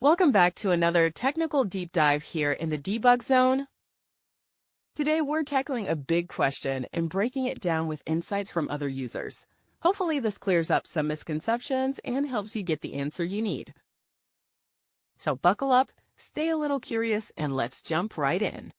Welcome back to another technical deep dive here in the debug zone. Today we're tackling a big question and breaking it down with insights from other users. Hopefully this clears up some misconceptions and helps you get the answer you need. So buckle up, stay a little curious, and let's jump right in.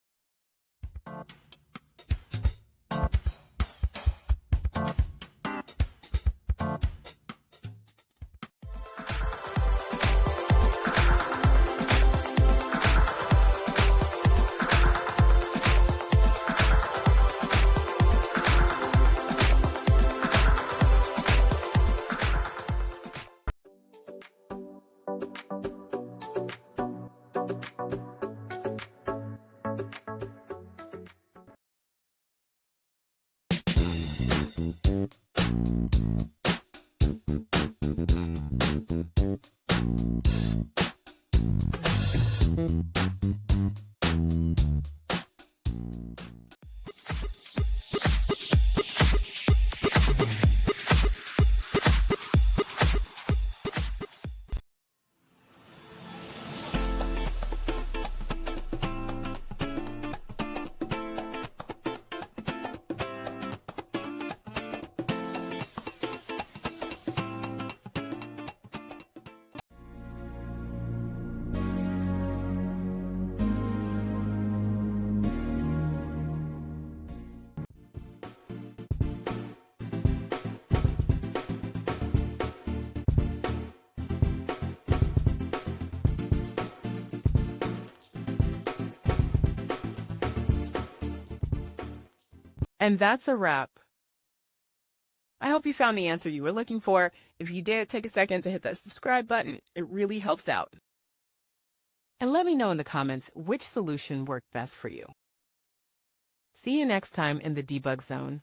And that's a wrap. I hope you found the answer you were looking for. If you did, take a second to hit that subscribe button. It really helps out. And let me know in the comments which solution worked best for you. See you next time in the debug zone.